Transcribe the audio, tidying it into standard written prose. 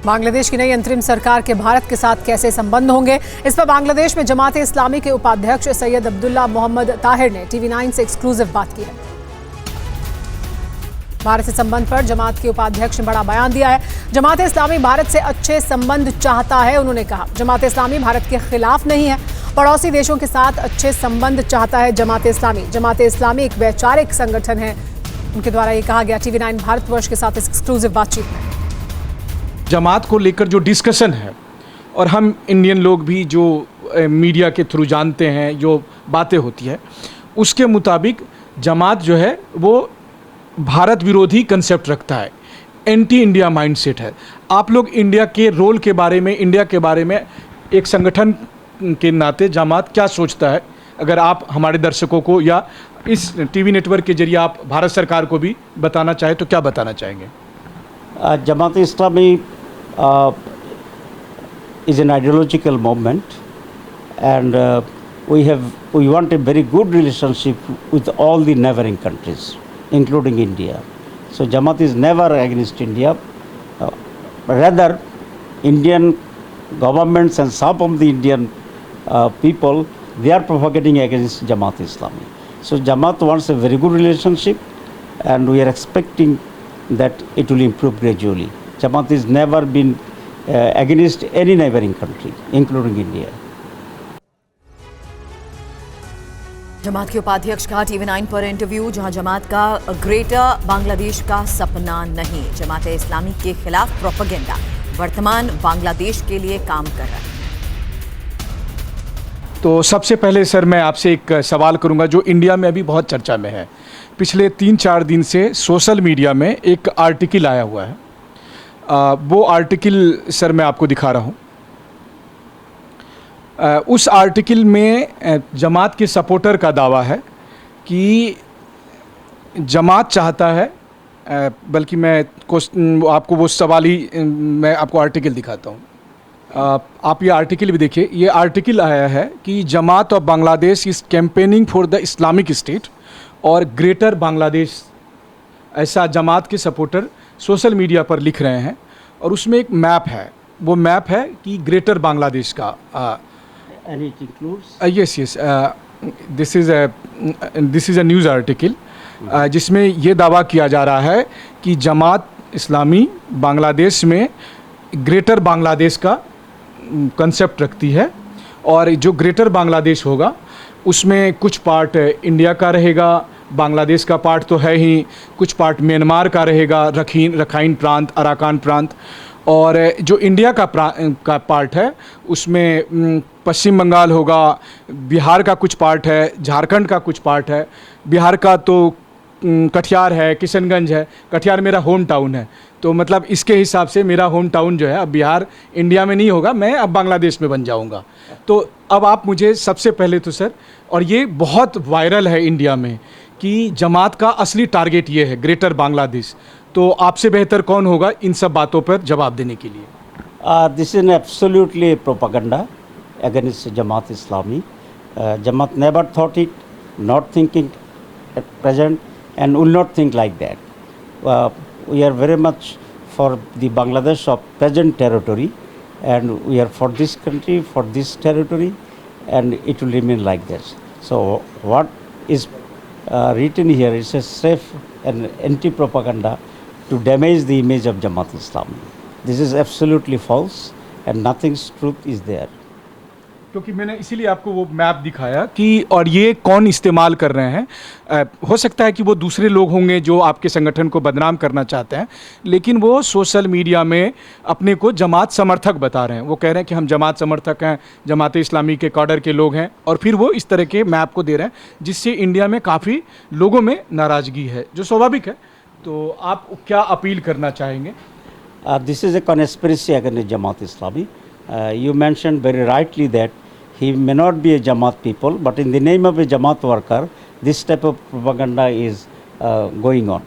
बांग्लादेश की नई अंतरिम सरकार के भारत के साथ कैसे संबंध होंगे, इस पर बांग्लादेश में जमात इस्लामी के उपाध्यक्ष सैयद अब्दुल्ला मोहम्मद ताहिर ने TV9 से एक्सक्लूसिव बात की है। भारत से संबंध पर जमात के उपाध्यक्ष ने बड़ा बयान दिया है। जमात इस्लामी भारत से अच्छे संबंध चाहता है। उन्होंने कहा, जमात इस्लामी भारत के खिलाफ नहीं है, पड़ोसी देशों के साथ अच्छे संबंध चाहता है जमात इस्लामी। जमात इस्लामी एक वैचारिक संगठन है, उनके द्वारा ये कहा गया TV9 भारतवर्ष के साथ इस एक्सक्लूसिव बातचीत में। जमात को लेकर जो डिस्कशन है, और हम इंडियन लोग भी जो मीडिया के थ्रू जानते हैं, जो बातें होती है, उसके मुताबिक जमात जो है वो भारत विरोधी कंसेप्ट रखता है, एंटी इंडिया माइंडसेट है। आप लोग इंडिया के रोल के बारे में, इंडिया के बारे में एक संगठन के नाते जमात क्या सोचता है, अगर आप हमारे दर्शकों को या इस TV नेटवर्क के जरिए आप भारत सरकार को भी बताना चाहें तो क्या बताना चाहेंगे? Jamaat Islami is an ideological movement, and we want a very good relationship with all the neighboring countries, including India. So Jamaat is never against India. Rather, Indian governments and some of the Indian people, they are propagating against Jamaat Islami. So Jamaat wants a very good relationship, and we are expecting that it will improve gradually. Jamaat has never been against any neighboring country, including India. जमात के उपाध्यक्ष का TV9 पर interview, जहां जमात का greater Bangladesh का सपना नहीं, जमात इस्लामी के खिलाफ प्रोपेगेंडा, वर्तमान बांग्लादेश के लिए काम कर रहा है। तो सबसे पहले सर मैं आपसे एक सवाल करूंगा जो इंडिया में अभी बहुत चर्चा में है। पिछले 3-4 दिन से सोशल मीडिया में एक आर्टिकल आया हुआ है। वो आर्टिकल सर मैं आपको दिखा रहा हूँ। उस आर्टिकल में जमात के सपोर्टर का दावा है कि जमात चाहता है, बल्कि मैं आपको वो सवाल ही मैं आपको आर्टिकल दिखाता हूँ। आप ये आर्टिकल भी देखिए। ये आर्टिकल आया है कि Jamaat of Bangladesh is campaigning for the Islamic State और ग्रेटर बांग्लादेश, ऐसा जमात के सपोर्टर सोशल मीडिया पर लिख रहे हैं। और उसमें एक मैप है, वो मैप है कि ग्रेटर बांग्लादेश का। Yes, this is a news article जिसमें ये दावा किया जा रहा है कि जमात इस्लामी बांग्लादेश में ग्रेटर बांग्लादेश का कंसेप्ट रखती है, और जो ग्रेटर बांग्लादेश होगा उसमें कुछ पार्ट इंडिया का रहेगा, बांग्लादेश का पार्ट तो है ही, कुछ पार्ट म्यांमार का रहेगा, रखाइन प्रांत, अराकान प्रांत, और जो इंडिया का पार्ट है उसमें पश्चिम बंगाल होगा, बिहार का कुछ पार्ट है, झारखंड का कुछ पार्ट है। बिहार का तो कटिहार है, किशनगंज है। कटिहार मेरा होम टाउन है, तो मतलब इसके हिसाब से मेरा होम टाउन जो है, अब बिहार इंडिया में नहीं होगा, मैं अब बांग्लादेश में बन जाऊंगा। तो अब आप मुझे सबसे पहले तो सर, और ये बहुत वायरल है इंडिया में कि जमात का असली टारगेट ये है ग्रेटर बांग्लादेश, तो आपसे बेहतर कौन होगा इन सब बातों पर जवाब देने के लिए? This is an absolutely propaganda against Jamaat Islami. Jamaat never thought it, not thinking at present, and will not think like that. We are very much for the Bangladesh of present territory, and we are for this country, for this territory, and it will remain like this. So what is written here is a safe and anti-propaganda to damage the image of Jamaat Islami. This is absolutely false, and nothing's truth is there. क्योंकि मैंने इसीलिए आपको वो map दिखाया कि, और ये कौन इस्तेमाल कर रहे हैं। हो सकता है कि वो दूसरे लोग होंगे जो आपके संगठन को बदनाम करना चाहते हैं, लेकिन वो सोशल मीडिया में अपने को जमात समर्थक बता रहे हैं। वो कह रहे हैं कि हम जमात समर्थक हैं, जमात इस्लामी के कैडर के लोग हैं, और फिर वो इस तरह के मैप को दे रहे हैं, जिससे इंडिया में काफ़ी लोगों में नाराज़गी है, जो स्वाभाविक है। तो आप क्या अपील करना चाहेंगे? This is a conspiracy against Jamaat Islami. You mentioned very rightly that he may not be a Jamaat people, but in the name of a Jamaat worker, this type of propaganda is going on.